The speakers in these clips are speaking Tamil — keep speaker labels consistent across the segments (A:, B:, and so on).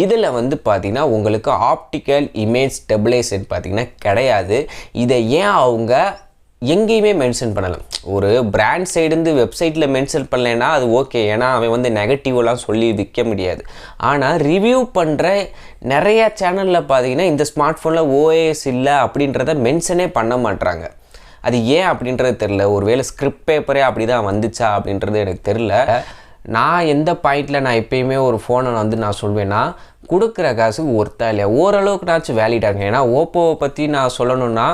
A: இதில் வந்து பார்த்தீங்கன்னா உங்களுக்கு ஆப்டிக்கல் இமேஜ் ஸ்டெபிலைசர் பார்த்தீங்கன்னா கிடையாது. இதை ஏன் அவங்க எங்கேயுமே மென்ஷன் பண்ணலாம். ஒரு பிராண்ட் சைடுந்து வெப்சைட்டில் மென்ஷன் பண்ணலைன்னா அது ஓகே, ஏன்னா அவன் வந்து நெகட்டிவெலாம் சொல்லி விற்க முடியாது. ஆனால் ரிவ்யூ பண்ணுற நிறையா சேனலில் பார்த்தீங்கன்னா இந்த ஸ்மார்ட் ஃபோனில் OIS இல்லை அப்படின்றத மென்ஷனே பண்ண மாட்டுறாங்க. அது ஏன் அப்படின்றது தெரில. ஒருவேளை ஸ்கிரிப்ட் பேப்பரே அப்படி தான் வந்துச்சா அப்படின்றது எனக்கு தெரில. நான் எந்த பாயிண்டில் நான் எப்பயுமே ஒரு ஃபோனை வந்து நான் சொல்வேன்னா, கொடுக்குற காசுக்கு ஒர்த்தா இல்லையா, ஓரளவுக்குனாச்சும் வேலிடாங்க. ஏன்னா ஓப்போவை பற்றி நான் சொல்லணுன்னா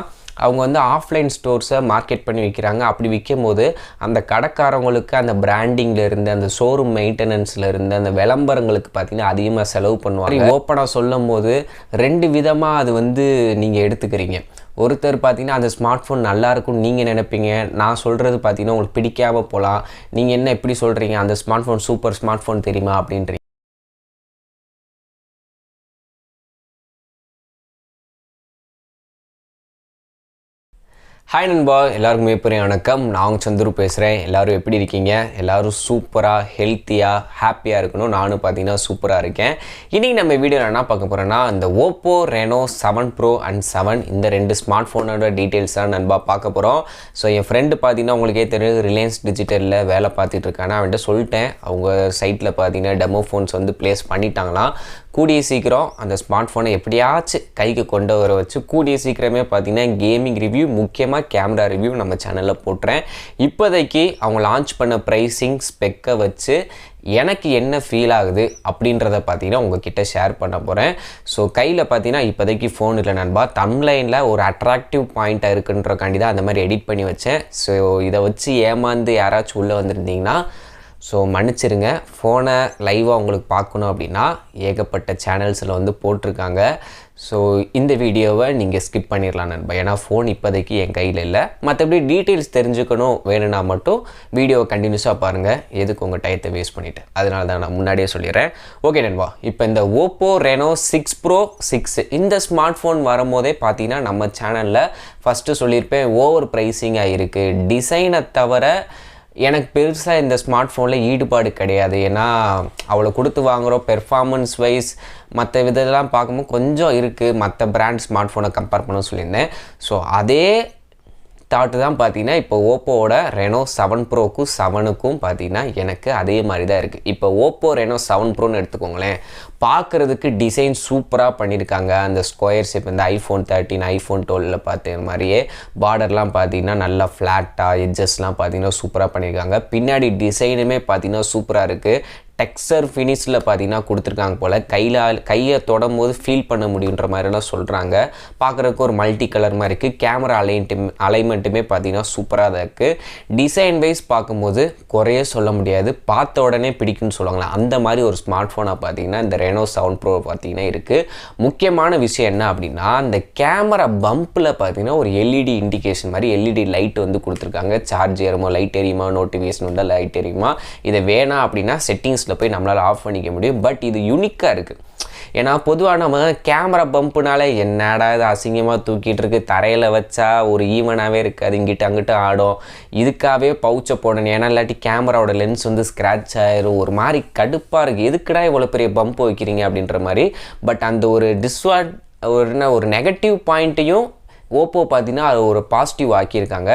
A: அவங்க வந்து ஆஃப்லைன் ஸ்டோர்ஸை மார்க்கெட் பண்ணி விற்கிறாங்க. அப்படி விற்கும் போது அந்த கடைக்காரங்களுக்கு அந்த பிராண்டிங்கில் இருந்து அந்த ஷோரூம் மெயின்டெனன்ஸில் இருந்து அந்த விளம்பரங்களுக்கு பார்த்திங்கன்னா அதிகமாக செலவு பண்ணுவாங்க. ஓப்பனாக சொல்லும் போது 2 விதமாக அது வந்து நீங்கள் எடுத்துக்கிறீங்க. ஒருத்தர் பார்த்தீங்கன்னா அந்த ஸ்மார்ட் ஃபோன் நல்லாயிருக்கும்னு நீங்கள் நினைப்பீங்க. நான் சொல்கிறது பார்த்தீங்கன்னா உங்களுக்கு பிடிக்காமல் போகலாம். நீங்கள் என்ன எப்படி சொல்கிறீங்க, அந்த smart phone super smart phone தெரியுமா அப்படின்றீங்க. ஹாய் நண்பா, எல்லாருக்குமே பெரிய வணக்கம். நான் சந்துரு பேசுகிறேன். எல்லோரும் எப்படி இருக்கீங்க? எல்லோரும் சூப்பராக ஹெல்த்தியாக ஹாப்பியாக இருக்கணும். நானும் பார்த்தீங்கன்னா சூப்பராக இருக்கேன். இன்றைக்கி நம்ம வீடியோவில் என்ன பார்க்க போகிறோன்னா, இந்த ஓப்போ ரெனோ 7 Pro and 7 இந்த 2 ஸ்மார்ட் ஃபோனோட டீட்டெயில்ஸ் தான் நண்பா பார்க்க போகிறோம். ஸோ என் ஃப்ரெண்டு பார்த்தீங்கன்னா உங்களுக்கே தெரியும், ரிலையன்ஸ் டிஜிட்டலில் வேலை பார்த்துட்டு இருக்காங்க. அவன்கிட்ட சொல்லிட்டேன், அவங்க சைட்டில் பார்த்தீங்கன்னா டெமோ ஃபோன்ஸ் வந்து ப்ளேஸ் பண்ணிட்டாங்களாம். கூடிய சீக்கிரம் அந்த ஸ்மார்ட் ஃபோனை எப்படியாச்சும் கைக்கு கொண்டு வர வச்சு கூடிய சீக்கிரமே பார்த்தீங்கன்னா கேமிங் ரிவ்யூ, முக்கியமாக கேமரா ரிவ்யூ நம்ம சேனலில் போட்டுறேன். இப்போதைக்கு அவங்க லான்ச் பண்ண ப்ரைஸிங் ஸ்பெக்கை வச்சு எனக்கு என்ன ஃபீல் ஆகுது அப்படின்றத பார்த்தீங்கன்னா உங்ககிட்ட ஷேர் பண்ண போகிறேன். ஸோ கையில் பார்த்தீங்கன்னா இப்போதைக்கு ஃபோன் இல்லை நண்பா. தம்ப்லைனில் ஒரு அட்ராக்டிவ் பாயிண்ட்டாக இருக்குன்றக்காண்டி தான் அந்த மாதிரி எடிட் பண்ணி வச்சேன். ஸோ இதை வச்சு ஏமாந்து யாராச்சும் உள்ளே வந்திருந்தீங்கன்னா ஸோ மன்னிச்சிருங்க. ஃபோனை லைவாக உங்களுக்கு பார்க்கணும் அப்படின்னா ஏகப்பட்ட சேனல்ஸில் வந்து போட்டிருக்காங்க. ஸோ இந்த வீடியோவை நீங்கள் ஸ்கிப் பண்ணிடலாம் நண்பா, ஏன்னா ஃபோன் இப்போதைக்கு என் கையில் இல்லை. மற்றபடி டீட்டெயில்ஸ் தெரிஞ்சுக்கணும் வேணும்னா மட்டும் வீடியோவை கண்டினியூஸாக பாருங்கள். எதுக்கு உங்கள் டயத்தை வேஸ்ட் பண்ணிவிட்டு, அதனால தான் நான் முன்னாடியே சொல்லிடுறேன். ஓகே நண்பா, இப்போ இந்த ஓப்போ ரெனோ 6 Pro 6 இந்த ஸ்மார்ட் ஃபோன் வரும்போதே பார்த்தீங்கன்னா நம்ம சேனலில் ஃபஸ்ட்டு சொல்லியிருப்பேன், ஓவர் ப்ரைஸிங்காக இருக்குது. டிசைனை தவிர எனக்கு பெருசாக இந்த ஸ்மார்ட் ஃபோனில் ஈடுபாடு கிடையாது. ஏன்னா அவ்வளோ கொடுத்து வாங்குகிறோம். பெர்ஃபார்மன்ஸ் வைஸ் மற்ற விதெல்லாம் பார்க்கும்போது கொஞ்சம் இருக்குது மற்ற பிராண்ட் ஸ்மார்ட் ஃபோனை கம்பேர் பண்ண சொல்லியிருந்தேன். ஸோ அதே தாட்டு தான் பார்த்தீங்கன்னா இப்போ ஓப்போவோட ரெனோ 7 Proக்கும் 7க்கும் பார்த்தீங்கன்னா எனக்கு அதே மாதிரி தான் இருக்குது. இப்போ ஓப்போ ரெனோ 7 Proன்னு எடுத்துக்கோங்களேன், பார்க்குறதுக்கு டிசைன் சூப்பராக பண்ணியிருக்காங்க. அந்த ஸ்கொயர் ஷேப் இந்த iPhone 13 iPhone 12 பார்த்த மாதிரியே பார்டர்லாம் பார்த்தீங்கன்னா நல்லா ஃப்ளாட்டாக, எட்ஜஸ்லாம் பார்த்தீங்கன்னா சூப்பராக பண்ணியிருக்காங்க. பின்னாடி டிசைனுமே பார்த்தீங்கன்னா சூப்பராக இருக்குது. டெக்ஸ்சர் ஃபினிஷில் பார்த்தீங்கன்னா கொடுத்துருக்காங்க போல். கையை தொடும் போது ஃபீல் பண்ண முடியுன்ற மாதிரிலாம் சொல்கிறாங்க. பார்க்குறதுக்கு ஒரு மல்டி கலர் மாதிரி இருக்குது. கேமரா அலைன்மெண்ட்டுமே பார்த்தீங்கன்னா சூப்பராக தான் இருக்குது. டிசைன் வைஸ் பார்க்கும்போது குறைய சொல்ல முடியாது, பார்த்த உடனே பிடிக்குன்னு சொல்லுவாங்களா, அந்த மாதிரி ஒரு ஸ்மார்ட் ஃபோனாக பார்த்தீங்கன்னா இந்த ரெனோ 7 Pro பார்த்தீங்கன்னா இருக்குது. முக்கியமான விஷயம் என்ன அப்படின்னா, அந்த கேமரா பம்பில் பார்த்தீங்கன்னா ஒரு LED இண்டிகேஷன் மாதிரி LED லைட் வந்து கொடுத்துருக்காங்க. சார்ஜ் ஏறுமா, லைட் எரியுமா, நோட்டிஃபிகேஷன் உண்டா, லைட் எரியுமா. இதை வேணாம் அப்படின்னா செட்டிங்ஸ் போய் நம்மளால் ஆஃப் பண்ணிக்க முடியும். பட் இது யூனிக்காக இருக்குது. ஏன்னா பொதுவாக நம்ம கேமரா பம்புனால என்னடா இது அசிங்கமாக தூக்கிட்டு இருக்கு, தரையில் வச்சா ஒரு ஈவனாகவே இருக்காது, இங்கிட்ட அங்கிட்ட ஆடும், இதுக்காகவே பவுச்சை போடணும். ஏன்னா இல்லாட்டி கேமராவோட லென்ஸ் வந்து ஸ்க்ராட்ச் ஆயிரும், ஒரு மாதிரி கடுப்பாக இருக்குது, எதுக்குடா இவ்வளோ பெரிய பம்ப் வைக்கிறீங்க அப்படின்ற மாதிரி. பட் அந்த ஒரு ஒரு நெகட்டிவ் பாயிண்ட்டையும் ஓப்போ பார்த்தீங்கன்னா அது ஒரு பாசிட்டிவ் ஆக்கியிருக்காங்க.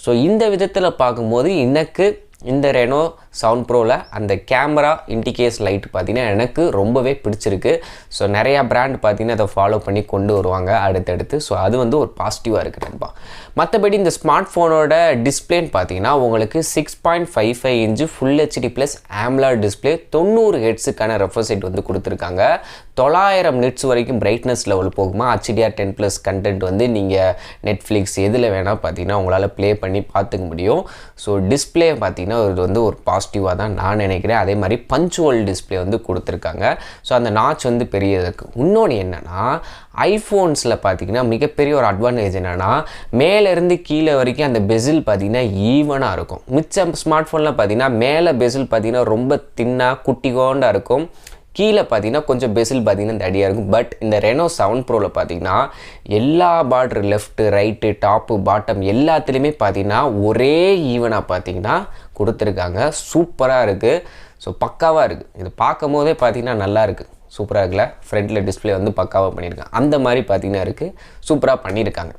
A: ஸோ இந்த விதத்தில் பார்க்கும்போது எனக்கு இந்த ரெனோ 7 Proவில் அந்த கேமரா இண்டிகேஸ் லைட் பார்த்தீங்கன்னா எனக்கு ரொம்பவே பிடிச்சிருக்கு. ஸோ நிறையா பிராண்ட் பார்த்தீங்கன்னா அதை ஃபாலோ பண்ணி கொண்டு வருவாங்க அடுத்தடுத்து. ஸோ அது வந்து ஒரு பாசிட்டிவாக இருக்குது நண்பா. மற்றபடி இந்த ஸ்மார்ட் ஃபோனோட டிஸ்பிளேன்னு பார்த்தீங்கன்னா உங்களுக்கு 6.55 inch full HD plus AMOLED display, 90 ஹெர்ட்ஸுக்கான ரெஃப்ரெஷ் ரேட் வந்து கொடுத்துருக்காங்க. 900 நிட்ஸ் வரைக்கும் பிரைட்னஸ் லெவல் போகுமா. HDR10+ கண்டென்ட் வந்து நீங்கள் நெட்ஃப்ளிக்ஸ் எதில் வேணால் பார்த்தீங்கன்னா உங்களால் ப்ளே பண்ணி பார்த்துக்க முடியும். ஸோ டிஸ்பிளே பார்த்தீங்கன்னா இது வந்து ஒரு பாசிட்டிவாக தான் நான் நினைக்கிறேன். அதே மாதிரி பஞ்சுவல் டிஸ்பிளே வந்து கொடுத்துருக்காங்க. ஸோ அந்த நாட்ச் வந்து பெரியது இருக்குது. இன்னொன்று என்னென்னா, ஐஃபோன்ஸில் பார்த்தீங்கன்னா மிகப்பெரிய ஒரு அட்வான்டேஜ் என்னென்னா, மேலேருந்து கீழே வரைக்கும் அந்த பெசில் பார்த்தீங்கன்னா ஈவனாக இருக்கும். மிச்சம் ஸ்மார்ட் ஃபோனில் பார்த்தீங்கன்னா மேலே பெசில் பார்த்தீங்கன்னா ரொம்ப தின்னாக குட்டிகோண்டாக இருக்கும், கீழே பார்த்தீங்கன்னா கொஞ்சம் பெசில் பார்த்தீங்கன்னா தடியாக இருக்கும். பட் இந்த ரெனோ 7 Proவில் பார்த்தீங்கன்னா எல்லா border left right top bottom எல்லாத்துலேயுமே பார்த்தீங்கன்னா ஒரே ஈவனாக பார்த்தீங்கன்னா கொடுத்துருக்காங்க. சூப்பராக இருக்குது. ஸோ பக்காவாக இருக்குது. இது பார்க்கும் போதே பார்த்தீங்கன்னா நல்லா இருக்குது. சூப்பராக இருக்குல்ல, ஃப்ரண்ட்டில் டிஸ்பிளே வந்து பக்காவாக பண்ணியிருக்காங்க. அந்த மாதிரி பார்த்தீங்கன்னா இருக்குது, சூப்பராக பண்ணியிருக்காங்க.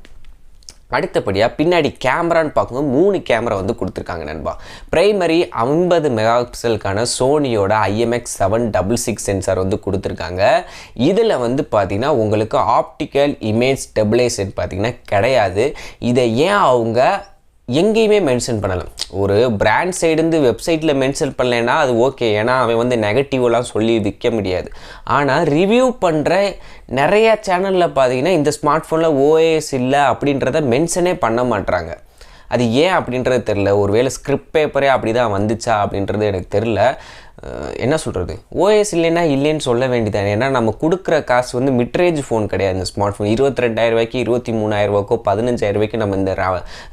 A: அடுத்தபடியாக பின்னாடி கேமரான்னு பார்க்கும்போது 3 கேமரா வந்து கொடுத்துருக்காங்க நண்பா. பிரைமரி 50 மெகா பிக்சலுக்கான சோனியோட IMX766 சென்சார் வந்து கொடுத்துருக்காங்க. இதில் வந்து பார்த்திங்கன்னா உங்களுக்கு ஆப்டிக்கல் இமேஜ் ஸ்டெபிலைசேஷன் பார்த்திங்கன்னா கிடையாது. இதை ஏன் அவங்க எங்கேயுமே மென்ஷன் பண்ணலை? ஒரு பிராண்ட் சைடுந்து வெப்சைட்டில் மென்ஷன் பண்ணலைன்னா அது ஓகே, ஏன்னா அவன் வந்து நெகட்டிவ்லாம் சொல்லி விற்க முடியாது. ஆனால் ரிவ்யூ பண்ணுற நிறையா சேனலில் பார்த்தீங்கன்னா இந்த ஸ்மார்ட் ஃபோனில் OIS இல்லை அப்படின்றத மென்ஷனே பண்ண மாட்டுறாங்க. அது ஏன் அப்படின்றது தெரில. ஒருவேளை ஸ்கிரிப்ட் பேப்பரே அப்படி தான் வந்துச்சா அப்படின்றது எனக்கு தெரில. என்ன சொல்கிறது, OIS இல்லைன்னா இல்லைன்னு சொல்ல வேண்டியதான். ஏன்னா நம்ம கொடுக்குற காசு வந்து மிட்ரேஜ் ஃபோன் கிடையாது. இந்த ஸ்மார்ட் ஃபோன் 22,000 ரூபாய்க்கு 23,000 ரூபாய்க்கோ 15,000 ரூபாய்க்கு நம்ம இந்த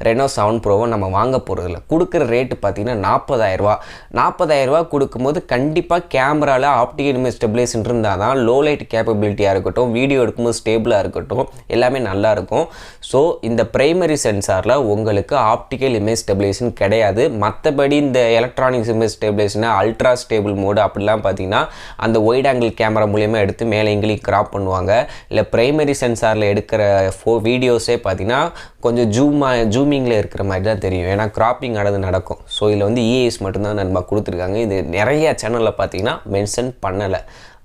A: ரெனோ 7 ப்ரோவை நம்ம வாங்க போகிறதில்ல. கொடுக்குற ரேட்டு பார்த்திங்கன்னா 40,000 ரூபா. 40,000 ரூபா கொடுக்கும்போது கண்டிப்பாக கேமராவில் ஆப்டிக்கல் இமேஜ் ஸ்டெபிலைசேஷன் இருந்தால் தான் லோ லைட் கேப்பபிலிட்டியாக இருக்கட்டும், வீடியோ எடுக்கும்போது ஸ்டேபிளாக இருக்கட்டும், எல்லாமே நல்லாயிருக்கும். ஸோ இந்த பிரைமரி சென்சாரில் உங்களுக்கு ஆப்டிக்கல் இமேஜ் ஸ்டெபிலைசேஷன் கிடையாது. மற்றபடி இந்த எலக்ட்ரானிக்ஸ் இமேஜ் ஸ்டெபிலைசேஷனை அல்ட்ரா ஸ்டேபிள் மோடு அப்படிலாம் பார்த்தீங்கன்னா அந்த ஒயிட் ஆங்கிள் கேமரா மூலியமாக எடுத்து மேலே எங்கேயும் கிராப் பண்ணுவாங்க. இல்லை பிரைமரி சென்சாரில் எடுக்கிற வீடியோஸே பார்த்தீங்கன்னா கொஞ்சம் ஜூமிங்கில் இருக்கிற மாதிரி தான் தெரியும். ஏன்னா கிராப்பிங் நடக்கும். ஸோ இதில் வந்து EIS மட்டும்தான் நம்ம கொடுத்துருக்காங்க. இது நிறைய சேனலில் பார்த்தீங்கன்னா மென்ஷன் பண்ணலை,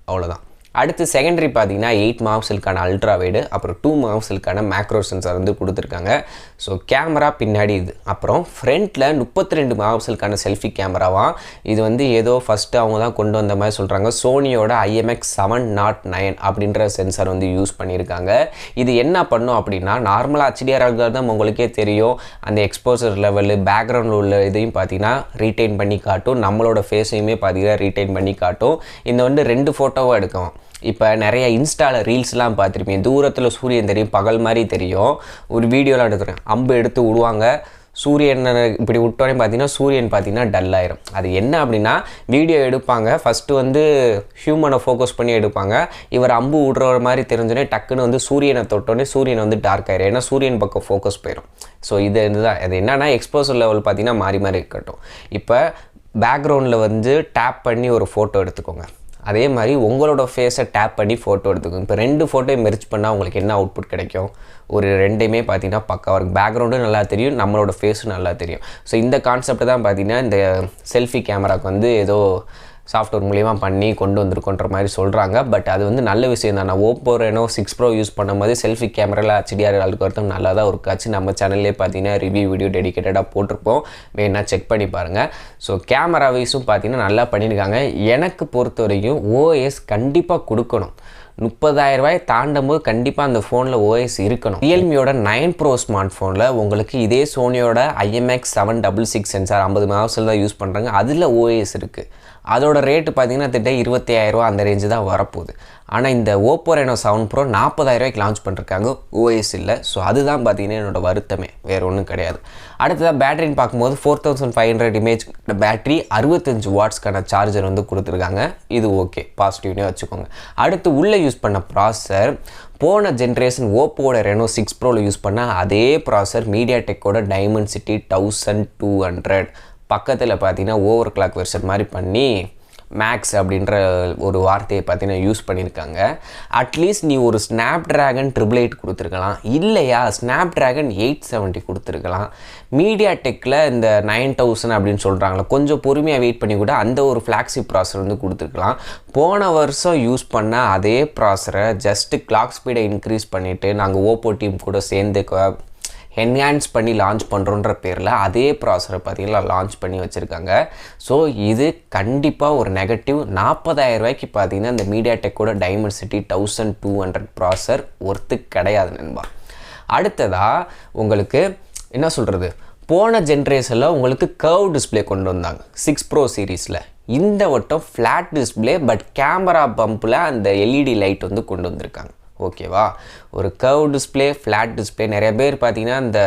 A: அவ்வளோதான். அடுத்து செகண்டரி பார்த்தீங்கன்னா 8 மெகாபிக்சலுக்கான அல்ட்ரா வைடு, அப்புறம் 2 மெகாபிக்சலுக்கான மேக்ரோ சென்சார் வந்து கொடுத்துருக்காங்க. ஸோ கேமரா பின்னாடி இது. அப்புறம் ஃப்ரண்ட்டில் 32 மெகாபிக்சலுக்கான செல்ஃபி கேமராவாம். இது வந்து ஏதோ ஃபஸ்ட்டு அவங்க தான் கொண்டு வந்த மாதிரி சொல்கிறாங்க. சோனியோட IMX709 அப்படின்ற சென்சார் வந்து யூஸ் பண்ணியிருக்காங்க. இது என்ன பண்ணும் அப்படின்னா, நார்மலாக HDR அல்காரிதம் உங்களுக்கே தெரியும், அந்த எக்ஸ்போசர் லெவலு பேக்ரவுண்டில் உள்ள இதையும் பார்த்தீங்கன்னா ரீட்டைன் பண்ணி காட்டும், நம்மளோட ஃபேஸையுமே பார்த்தீங்கன்னா ரீட்டைன் பண்ணி காட்டும். இந்த வந்து 2 ஃபோட்டோவாக எடுக்கும். இப்போ நிறைய இன்ஸ்டாவில் ரீல்ஸ்லாம் பார்த்துருப்பீங்க, தூரத்தில் சூரியன் தெரியும், பகல் மாதிரி தெரியும். ஒரு வீடியோலாம் எடுக்கிறேன், அம்பு எடுத்து விடுவாங்க, சூரியன் இப்படி விட்டோன்னே பார்த்தீங்கன்னா சூரியன் பார்த்தீங்கன்னா டல் ஆயிரும். அது என்ன அப்படின்னா, வீடியோ எடுப்பாங்க, ஃபஸ்ட்டு வந்து ஹியூமனை ஃபோக்கஸ் பண்ணி எடுப்பாங்க. இவர் அம்பு விடுற மாதிரி தெரிஞ்சோடனே டக்குன்னு வந்து சூரியனை தொட்டோடனே சூரியன் வந்து டார்க் ஆயிரும். ஏன்னா சூரியன் பக்கம் ஃபோக்கஸ் போயிடும். ஸோ இதுதான் அது என்னன்னா, எக்ஸ்போசர் லெவல் பார்த்தீங்கன்னா மாறி மாறி இருக்கட்டும். இப்போ பேக்ரவுண்டில் வந்து டேப் பண்ணி ஒரு ஃபோட்டோ எடுத்துக்கோங்க. அதே மாதிரி உங்களோட ஃபேஸை டேப் பண்ணி ஃபோட்டோ எடுத்துக்கோங்க. இப்போ 2 ஃபோட்டோயும் மெர்ஜ் பண்ணால் உங்களுக்கு என்ன அவுட்புட் கிடைக்கும்? ஒரு 2மே பார்த்தீங்கன்னா பக்காவாக இருக்கும். பேக்ரவுண்டும் நல்லா தெரியும், நம்மளோட ஃபேஸும் நல்லா தெரியும். ஸோ இந்த கான்செப்ட் தான் பார்த்தீங்கன்னா இந்த செல்ஃபி கேமராவுக்கு வந்து ஏதோ சாஃப்ட்வேர் மூலிமா பண்ணி கொண்டு வந்திருக்கோன்ற மாதிரி சொல்கிறாங்க. பட் அது வந்து நல்ல விஷயம் தான். நான் Oppo Reno 6 Pro யூஸ் பண்ணும்போது செல்ஃபி கேமராவில் HDR அல்காரிதம் நல்லா தான் இருக்காச்சு. நம்ம சேனல்லே பார்த்தீங்கன்னா ரிவ்யூ வீடியோ டெடிக்கேட்டடாக போட்டிருப்போம், வேணா செக் பண்ணி பாருங்கள். ஸோ கேமரா வைஸும் பார்த்தீங்கன்னா நல்லா பண்ணியிருக்காங்க. எனக்கு பொறுத்த வரைக்கும் OIS கண்டிப்பாக கொடுக்கணும். 30,000 ரூபாய் தாண்டும் போது கண்டிப்பாக அந்த ஃபோனில் OIS இருக்கணும். ரியல்மியோட 9 Pro ஸ்மார்ட் ஃபோனில் உங்களுக்கு இதே சோனியோட IMX766 சென்சார் 50 மெகாபிக்சல் தான் யூஸ் பண்ணுறாங்க. அதில் OIS இருக்குது. அதோட ரேட்டு பார்த்தீங்கன்னா திட்ட 25,000 ரூபா அந்த ரேஞ்சு தான் வரப்போகுது. ஆனால் இந்த Oppo Reno 7 Pro 40,000 ரூபாய்க்கு லான்ச் பண்ணிருக்காங்க, OIS இல்லை. ஸோ அதுதான் பார்த்தீங்கன்னா என்னோட வருத்தமே, வேறு ஒன்றும் கிடையாது. அடுத்ததாக பேட்டரின்னு பார்க்கும்போது 4500 mAh பேட்டரி, 65 வாட்ஸ்க்கான சார்ஜர் வந்து கொடுத்துருக்காங்க. இது ஓகே, பாசிட்டிவ்னே வச்சுக்கோங்க. அடுத்து உள்ளே யூஸ் பண்ண ப்ராசஸர் போன ஜென்ரேஷன் ஓப்போட Reno 6 Proவில் யூஸ் பண்ண அதே ப்ராசஸர் மீடியாடெக்கோட Dimensity 1200. பக்கத்தில் பார்த்தீங்கன்னா ஓவர் கிளாக் வெர்ஷன் மாதிரி பண்ணி மேக்ஸ் அப்படின்ற ஒரு வார்த்தையை பார்த்தீங்கன்னா யூஸ் பண்ணியிருக்காங்க. அட்லீஸ்ட் நீ ஒரு ஸ்னாப்ட்ராகன் 888 கொடுத்துருக்கலாம், இல்லையா ஸ்னாப்ட்ராகன் 870 கொடுத்துருக்கலாம். மீடியாடெக்கில் இந்த 9000 அப்படின்னு சொல்கிறாங்களா, கொஞ்சம் பொறுமையாக வெயிட் பண்ணி கூட அந்த ஒரு ஃப்ளாக்ஷிப் ப்ராசஸர் வந்து கொடுத்துருக்கலாம். போன வருஷம் யூஸ் பண்ண அதே ப்ராசஸரை ஜஸ்ட்டு கிளாக் ஸ்பீடை இன்க்ரீஸ் பண்ணிவிட்டு நாங்கள் ஓப்போ டீம் கூட சேர்ந்து என்ஹான்ஸ் பண்ணி லான்ச் பண்ணுறோன்ற பேரில் அதே ப்ராசஸரை பார்த்தீங்கன்னா லான்ச் பண்ணி வச்சுருக்காங்க. ஸோ இது கண்டிப்பாக ஒரு நெகட்டிவ். 40,000 ரூபாய்க்கு பார்த்தீங்கன்னா இந்த மீடியாடெக்கோட Dimensity 1200 ப்ராசஸர் ஒர்த்து கிடையாது நண்பா. அடுத்ததாக உங்களுக்கு என்ன சொல்கிறது, போன ஜென்ரேஷனில் உங்களுக்கு கர்வ் டிஸ்பிளே கொண்டு வந்தாங்க 6 Pro சீரீஸில். இந்த வட்டம் ஃப்ளாட் டிஸ்பிளே பட் கேமரா பம்பில் அந்த LED லைட் வந்து கொண்டு வந்திருக்காங்க. ஓகேவா, ஒரு கர்வ் டிஸ்பிளே, ஃப்ளாட் டிஸ்பிளே. நிறைய பேர் பார்த்தீங்கன்னா இந்த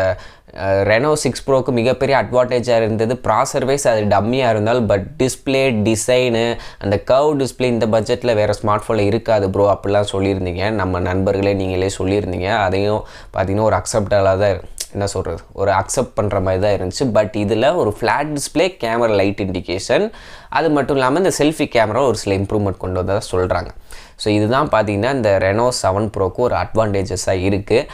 A: Reno 6 Proக்கு மிகப்பெரிய அட்வான்டேஜாக இருந்தது ப்ராசஸர் வைஸ் அது டம்மியாக இருந்தாலும், பட் டிஸ்பிளே டிசைனு அந்த கர்வ் டிஸ்பிளே இந்த பட்ஜெட்டில் வேறு ஸ்மார்ட் ஃபோனில் இருக்காது ப்ரோ அப்படிலாம் சொல்லியிருந்தீங்க. நம்ம நண்பர்களே நீங்களே சொல்லியிருந்தீங்க. அதையும் பார்த்தீங்கன்னா ஒரு அக்செப்டபுளாக தான் என்ன சொல்கிறது ஒரு அக்செப்ட் பண்ணுற மாதிரி தான் இருந்துச்சு. பட் இதில் ஒரு flat display camera light indication, அது மட்டும் இல்லாமல் இந்த செல்ஃபி கேமரா ஒரு சில இம்ப்ரூவ்மெண்ட் கொண்டு வந்ததாக சொல்கிறாங்க. ஸோ இதுதான் பார்த்தீங்கன்னா இந்த ரெனோ 7 ப்ரோக்கு ஒரு அட்வான்டேஜஸாக இருக்குது.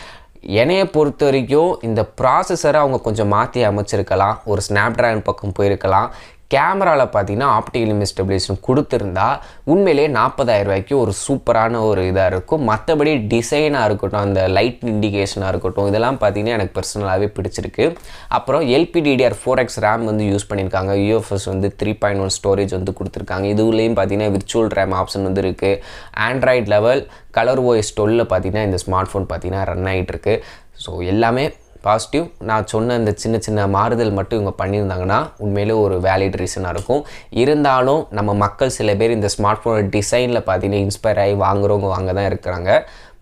A: என்னையை பொறுத்த வரைக்கும் இந்த ப்ராசஸரை அவங்க கொஞ்சம் மாற்றி அமைச்சிருக்கலாம், ஒரு ஸ்னாப்ட்ராகன் பக்கம் போயிருக்கலாம். கேமராவில் பார்த்தீங்கன்னா ஆப்டிகல் இமேஜ் ஸ்டெபிலைசேஷன் கொடுத்துருந்தா உண்மையிலே 40,000 ரூபாய்க்கு ஒரு சூப்பரான ஒரு இதாக இருக்கும். மற்றபடி டிசைனாக இருக்கட்டும், அந்த லைட் இண்டிகேஷனாக இருக்கட்டும், இதெல்லாம் பார்த்தீங்கன்னா எனக்கு பர்சனலாகவே பிடிச்சிருக்கு. அப்புறம் LPDDR4X ரேம் வந்து யூஸ் பண்ணியிருக்காங்க. UFS வந்து 3.1 ஸ்டோரேஜ் வந்து கொடுத்துருக்காங்க. இதுலேயும் பார்த்தீங்கன்னா விர்ச்சுவல் ரேம் ஆப்ஷன் வந்து இருக்குது. ஆண்ட்ராய்ட் லெவல் கலர் OS 12 பார்த்தீங்கன்னா இந்த ஸ்மார்ட் ஃபோன் பார்த்தீங்கன்னா ரன் ஆகிட்டு இருக்கு. ஸோ எல்லாமே பாசிட்டிவ். நான் சொன்ன இந்த சின்ன சின்ன மாறுதல் மட்டும் இவங்க பண்ணியிருந்தாங்கன்னா உண்மையிலே ஒரு வேலிட் ரீசனாக இருக்கும். இருந்தாலும் நம்ம மக்கள் சில பேர் இந்த ஸ்மார்ட் ஃபோனோட டிசைனில் பார்த்தீங்கன்னா இன்ஸ்பயர் ஆகி வாங்குறவங்க வாங்க தான் இருக்கிறாங்க.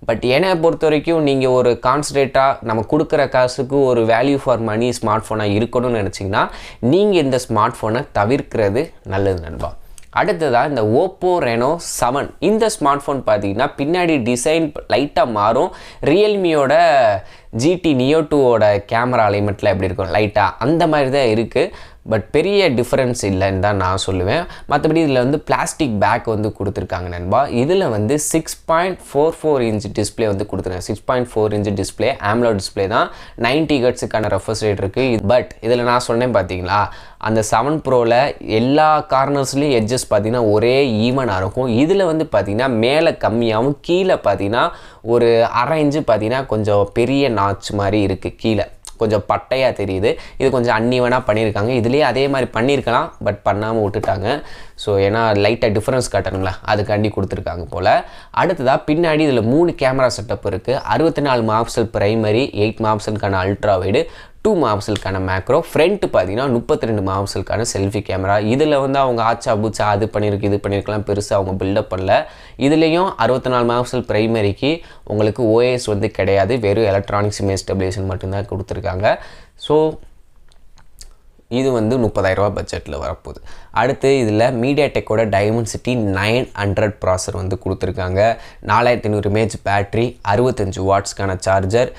A: பட் என்னை பொறுத்த வரைக்கும் நீங்கள் ஒரு கான்சன்ட்ரேட்டாக நம்ம கொடுக்குற காசுக்கு ஒரு வேல்யூ ஃபார் மணி ஸ்மார்ட் ஃபோனாக இருக்கணும்னு நினச்சிங்கன்னா நீங்கள் இந்த ஸ்மார்ட் ஃபோனை தவிர்க்கிறது நல்லது நண்பா. அடுத்ததாக இந்த ஓப்போ ரெனோ 7 இந்த ஸ்மார்ட் ஃபோன் பார்த்தீங்கன்னா பின்னாடி டிசைன் லைட்டாக மாறும். ரியல்மியோட GT Neo 2ஓட கேமரா அலைன்மெண்ட்டில் எப்படி இருக்கும் லைட்டாக அந்த மாதிரி தான் இருக்குது. பட் பெரிய டிஃப்ரென்ஸ் இல்லைன்னு தான் நான் சொல்லுவேன். மற்றபடி இதில் வந்து பிளாஸ்டிக் பேக் வந்து கொடுத்துருக்காங்க நண்பா. இதில் வந்து 6.44 இன்ச் டிஸ்பிளே வந்து கொடுத்துருக்காங்க. 6.4 இன்ச் டிஸ்பிளே AMOLED டிஸ்பிளே தான். 90 ஹெர்ட்ஸுக்கான ரெஃப்ரெஷ் ரேட் இருக்குது. பட் இதில் நான் சொன்னேன் பார்த்தீங்களா, அந்த 7 ப்ரோவில் எல்லா கார்னர்ஸ்லேயும் எட்ஜஸ் பார்த்தீங்கன்னா ஒரே ஈவனாக இருக்கும். இதில் வந்து பார்த்தீங்கன்னா மேலே கம்மியாகவும் கீழே பார்த்தீங்கன்னா ஒரு 1/2 இன்ச்சு பார்த்தீங்கன்னா கொஞ்சம் பெரிய நாச் மாதிரி இருக்குது. கீழே கொஞ்சம் பட்டையாக தெரியுது. இது கொஞ்சம் அன்இவனாக பண்ணியிருக்காங்க. இதுலேயே அதே மாதிரி பண்ணியிருக்கலாம், பட் பண்ணாமல் விட்டுட்டாங்க. ஸோ ஏன்னா லைட்டாக டிஃப்ரென்ஸ் காட்டணுங்களா, அதுக்காண்டி கொடுத்துருக்காங்க போல். அடுத்ததாக பின்னாடி இதில் 3 கேமரா செட்டப் இருக்குது. 64 மெகாபிக்சல் பிரைமரி, 8 மெகாபிக்சலுக்கான அல்ட்ரா வைடு, 2 மெகாபிக்சலுக்கான மேக்ரோ. ஃப்ரண்ட் பார்த்தீங்கன்னா 32 மெகாபிக்சலுக்கான செல்ஃபி கேமரா. இதில் வந்து அவங்க ஆச்சா பூச்சா அது பண்ணியிருக்கு இது பண்ணியிருக்கலாம் பெருசாக அவங்க பில்டப் பண்ணல. இதுலேயும் 64 மெகாபிக்சல் பிரைமரிக்கு உங்களுக்கு OIS வந்து கிடையாது, வெறும் எலக்ட்ரானிக்ஸ் இமேஜ் ஸ்டெபிலைசேஷன் மட்டும்தான் கொடுத்துருக்காங்க. ஸோ இது வந்து 30,000 ரூபா பட்ஜெட்டில் வரப்போகுது. அடுத்து இதில் மீடியாடெக்கோட டைமென்சிட்டி 900 ப்ராசர் வந்து கொடுத்துருக்காங்க. 4500 mAh பேட்ரி, 65 வாட்ஸ்க்கான சார்ஜர்,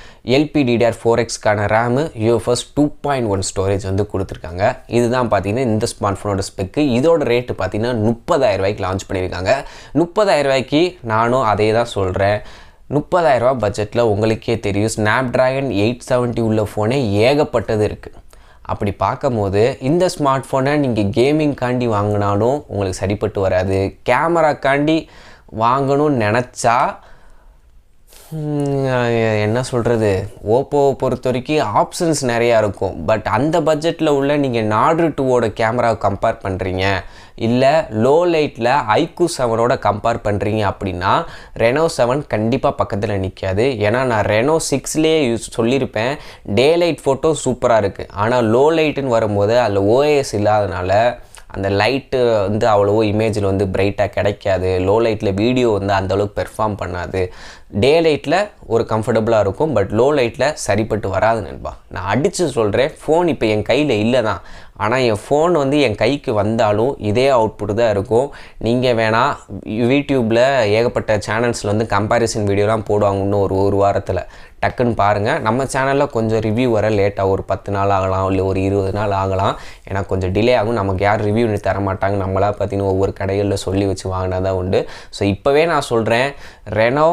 A: LPDDR4Xக்கான ரேமு, UFS 2.1 ஸ்டோரேஜ் வந்து கொடுத்துருக்காங்க. இதுதான் பார்த்தீங்கன்னா இந்த ஸ்மார்ட் ஃபோனோட ஸ்பெக்கு. இதோட ரேட்டு பார்த்தீங்கன்னா 30,000 ரூபாய்க்கு லான்ச் பண்ணியிருக்காங்க. 30,000 ரூபாய்க்கு நானும் அதே தான் சொல்கிறேன். 30,000 ரூபா பட்ஜெட்டில் உங்களுக்கே தெரியும் ஸ்னாப்ட்ராகன் 870 உள்ள ஃபோனே ஏகப்பட்டது இருக்குது. அப்படி பார்க்கும்போது இந்த ஸ்மார்ட் ஃபோனை நீங்கள் கேமிங்காண்டி வாங்கினாலும் உங்களுக்கு சரிப்பட்டு வராது. கேமராக்காண்டி வாங்கணும்னு நினச்சா என்ன சொல்கிறது, ஓப்போவை பொறுத்த வரைக்கும் ஆப்ஷன்ஸ் நிறையா இருக்கும். பட் அந்த பட்ஜெட்டில் உள்ள நீங்கள் நார்டு 2ஓட கேமராவை கம்பேர் பண்ணுறீங்க, இல்லை லோ லைட்டில் ஐக்யூ 7ஓட கம்பேர் பண்ணுறீங்க அப்படின்னா ரெனோ 7 கண்டிப்பாக பக்கத்தில் நிற்காது. ஏன்னா நான் ரெனோ 6லேயே சொல்லியிருப்பேன், டே லைட் ஃபோட்டோ சூப்பராக இருக்குது, ஆனால் லோ லைட்டுன்னு வரும்போது அதில் OIS இல்லாதனால அந்த லைட்டு வந்து அவ்வளோ இமேஜில் வந்து பிரைட்டாக கிடைக்காது. லோ லைட்டில் வீடியோ வந்து அந்தளவுக்கு பெர்ஃபார்ம் பண்ணாது. டே லைட்டில் ஒரு கம்ஃபர்டபுளாக இருக்கும், பட் லோ லைட்டில் சரிப்பட்டு வராது நண்பா. நான் அடித்து சொல்கிறேன், ஃபோன் இப்போ என் கையில் இல்லை தான், ஆனால் என் ஃபோன் வந்து என் கைக்கு வந்தாலும் இதே அவுட்புட் தான் இருக்கும். நீங்கள் வேணால் யூடியூப்பில் ஏகப்பட்ட சேனல்ஸில் வந்து கம்பேரிசன் வீடியோலாம் போடுவாங்க இன்னும் ஒரு வாரத்தில், டக்குன்னு பாருங்கள். நம்ம சேனலில் கொஞ்சம் ரிவ்யூ வர லேட்டாக ஒரு 10 நாள் ஆகலாம், இல்லை ஒரு 20 நாள் ஆகலாம். ஏன்னா கொஞ்சம் டிலே ஆகும். நமக்கு யார் ரிவ்யூ தர மாட்டாங்க, நம்மளாக பார்த்தீங்கன்னா ஒவ்வொரு கடைகளில் சொல்லி வச்சு வாங்கினா தான் உண்டு. ஸோ இப்போவே நான் சொல்கிறேன், ரெனோ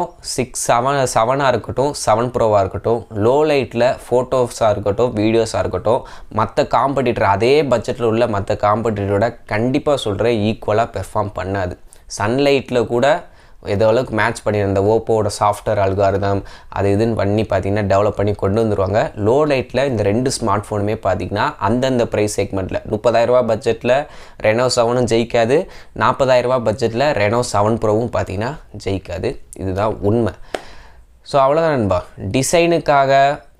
A: 7ஆக இருக்கட்டும், 7 ப்ரோவாக இருக்கட்டும், லோ லைட்டில் ஃபோட்டோஸாக இருக்கட்டும், வீடியோஸாக இருக்கட்டும், மற்ற காம்படிட்டர் அதே பட்ஜெட்டில் உள்ள மற்ற காம்படிட்டரோட கண்டிப்பாக சொல்கிறேன் ஈக்குவலாக பெர்ஃபார்ம் பண்ணாது. சன்லைட்டில் கூட ஏதோ அளவுக்கு மேட்ச் பண்ணியிருந்த ஓப்போவோட சாஃப்ட்வேர் அல்காரிதம் அது இதுன்னு பண்ணி பார்த்தீங்கன்னா டெவலப் பண்ணி கொண்டு வந்துடுவாங்க. லோ லைட்டில் இந்த 2 ஸ்மார்ட் ஃபோனுமே பார்த்தீங்கன்னா அந்தந்த ப்ரைஸ் செக்மெண்ட்டில் 30,000 ரூபா பட்ஜெட்டில் ரெனோ 7ம் ஜெயிக்காது, 40,000 ரூபா பட்ஜெட்டில் ரெனோ 7 ப்ரோவும் பார்த்தீங்கன்னா ஜெயிக்காது. இதுதான் உண்மை. ஸோ அவ்வளோதான் நண்பா. டிசைனுக்காக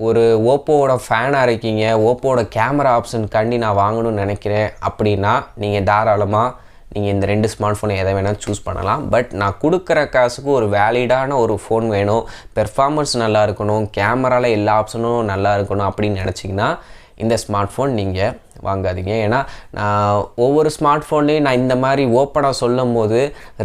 A: ஒரு ஓப்போவோட ஃபேனாக இருக்கீங்க, ஓப்போவோட கேமரா ஆப்ஷனுக்காண்டி நான் வாங்கணும்னு நினைக்கிறேன் அப்படின்னா நீங்கள் தாராளமாக நீங்கள் இந்த 2 ஸ்மார்ட் ஃபோனை எதை வேணால் சூஸ் பண்ணலாம். பட் நான் கொடுக்குற காசுக்கு ஒரு வேலிடான ஒரு ஃபோன் வேணும், பெர்ஃபார்மன்ஸ் நல்லா இருக்கணும், கேமராவில் எல்லா ஆப்ஷனும் நல்லா இருக்கணும் அப்படின்னு நினச்சிங்கன்னா இந்த ஸ்மார்ட் ஃபோன் நீங்கள் வாங்காதீங்க. ஏன்னா நான் ஒவ்வொரு ஸ்மார்ட் ஃபோன்லேயும் நான் இந்த மாதிரி ஓப்பனாக சொல்லும் போது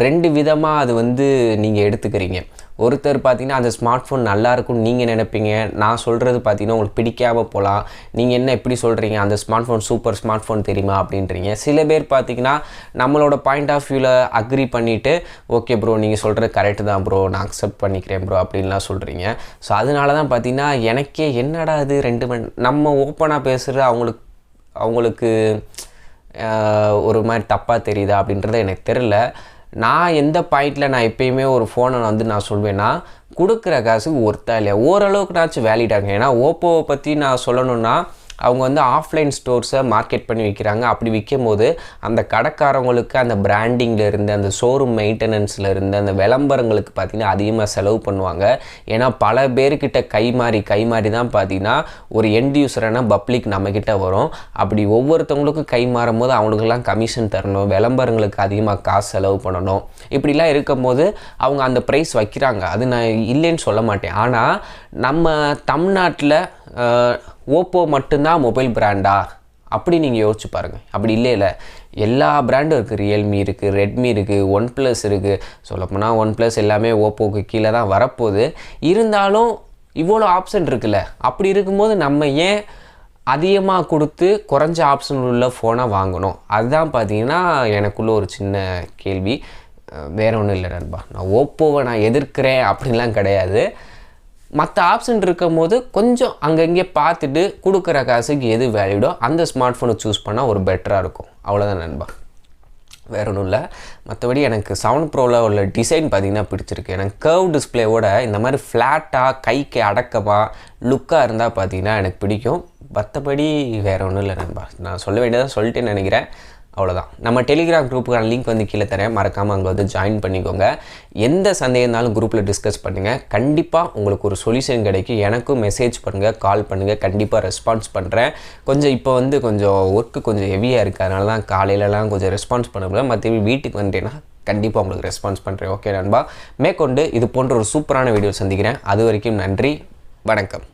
A: 2 விதமாக அது வந்து நீங்கள் எடுத்துக்கிறீங்க. ஒருத்தர் பார்த்தீங்கன்னா அந்த ஸ்மார்ட் ஃபோன் நல்லாயிருக்கும்னு நீங்கள் நினைப்பீங்க. நான் சொல்கிறது பார்த்தீங்கன்னா உங்களுக்கு பிடிக்காமல் போகலாம். நீங்கள் என்ன எப்படி சொல்கிறீங்க, அந்த smart phone super smart phone தெரியுமா அப்படின்றீங்க. சில பேர் பார்த்தீங்கன்னா நம்மளோட பாயிண்ட் ஆஃப் வியூவில் அக்ரி பண்ணிவிட்டு ஓகே ப்ரோ நீங்கள் சொல்கிறது கரெக்டு தான் ப்ரோ, நான் அக்செப்ட் பண்ணிக்கிறேன் ப்ரோ அப்படின்லாம் சொல்கிறீங்க. ஸோ அதனால தான் பார்த்தீங்கன்னா எனக்கே என்னடா இது 2 மணி நம்ம ஓப்பனாக பேசுகிறது அவங்களுக்கு ஒரு மாதிரி தப்பாக தெரியுதா அப்படின்றது எனக்கு தெரில. நான் எந்த பாயிண்டில் நான் எப்பயுமே ஒரு ஃபோனை வந்து நான் சொல்வேன்னா கொடுக்குற காசுக்கு ஒர்த்தா இல்லையா ஓரளவுக்குனாச்சும் வேலிடாங்க. ஏன்னா ஓப்போவை பற்றி நான் சொல்லணுன்னா அவங்க வந்து ஆஃப்லைன் ஸ்டோர்ஸை மார்க்கெட் பண்ணி விற்கிறாங்க. அப்படி விற்கும் போது அந்த கடைக்காரவங்களுக்கு அந்த பிராண்டிங்லேருந்து அந்த ஷோரூம் மெயின்டெனன்ஸ்லேருந்து அந்த விளம்பரங்களுக்கு பார்த்திங்கன்னா அதிகமாக செலவு பண்ணுவாங்க. ஏன்னா பல பேர்கிட்ட கை மாறி தான் பார்த்திங்கன்னா ஒரு எண்ட் யூஸரான பப்ளிக் நம்மக்கிட்ட வரும். அப்படி ஒவ்வொருத்தவங்களுக்கும் கை மாறும் போது அவங்களுக்கெல்லாம் கமிஷன் தரணும், விளம்பரங்களுக்கு அதிகமாக காசு செலவு பண்ணணும். இப்படிலாம் இருக்கும்போது அவங்க அந்த ப்ரைஸ் வைக்கிறாங்க. அது நான் இல்லைன்னு சொல்ல மாட்டேன். ஆனால் நம்ம தமிழ்நாட்டில் ஓப்போ மட்டும்தான் மொபைல் பிராண்டா அப்படி நீங்கள் யோசிச்சு பாருங்கள். அப்படி இல்லை எல்லா பிராண்டும் இருக்குது. ரியல்மி இருக்குது, ரெட்மி இருக்குது, ஒன் ப்ளஸ் இருக்குது. சொல்லப்போனால் ஒன் ப்ளஸ் எல்லாமே ஓப்போவுக்கு கீழே தான் வரப்போகுது. இருந்தாலும் இவ்வளோ ஆப்ஷன் இருக்குல்ல, அப்படி இருக்கும்போது நம்ம ஏன் அதிகமாக கொடுத்து குறைஞ்ச ஆப்ஷன் உள்ள ஃபோனை வாங்கணும்? அதுதான் பார்த்தீங்கன்னா எனக்குள்ள ஒரு சின்ன கேள்வி. வேறு ஒன்றும் இல்லை நண்பா, நான் ஓப்போவை நான் எதிர்க்கிறேன் அப்படின்லாம் கிடையாது. மற்ற ஆப்ஷன் இருக்கும் போது கொஞ்சம் அங்கங்கே பார்த்துட்டு கொடுக்குற காசுக்கு எது வேல்யூடோ அந்த ஸ்மார்ட் ஃபோனை சூஸ் பண்ணால் ஒரு பெட்டராக இருக்கும். அவ்வளோதான் நண்பா, வேறு ஒன்றும் இல்லை. மற்றபடி எனக்கு 7 ப்ரோவில் உள்ள டிசைன் பார்த்திங்கன்னா பிடிச்சிருக்கு. எனக்கு கர்வ் டிஸ்பிளேவோட இந்த மாதிரி ஃப்ளாட்டாக கைக்கு அடக்கமாக லுக்காக இருந்தால் பார்த்திங்கன்னா எனக்கு பிடிக்கும். மற்றபடி வேறு ஒன்றும் இல்லை நண்பா, நான் சொல்ல வேண்டியதாக சொல்லிட்டேன்னு நினைக்கிறேன். அவ்வளோதான். நம்ம டெலிகிராம் குரூப்புக்கான லிங்க் வந்து கீழே தரேன், மறக்காமல் அங்கே வந்து ஜாயின் பண்ணிக்கோங்க. எந்த சந்தேகம் இருந்தாலும் குரூப்பில் டிஸ்கஸ் பண்ணுங்கள். கண்டிப்பாக உங்களுக்கு ஒரு சொல்யூஷன் கிடைக்கும். எனக்கும் மெசேஜ் பண்ணுங்கள், கால் பண்ணுங்கள், கண்டிப்பாக ரெஸ்பான்ஸ் பண்ணுறேன். இப்போ வந்து கொஞ்சம் ஒர்க்கு கொஞ்சம் ஹெவியாக இருக்குது, அதனால தான் காலையிலலாம் கொஞ்சம் ரெஸ்பான்ஸ் பண்ண முடியல. மற்றபடி வீட்டுக்கு வந்துட்டேன்னா கண்டிப்பாக உங்களுக்கு ரெஸ்பான்ஸ் பண்ணுறேன். ஓகே நண்பா, மேற்கொண்டு இது போன்ற ஒரு சூப்பரான வீடியோ சந்திக்கிறேன். அது வரைக்கும் நன்றி, வணக்கம்.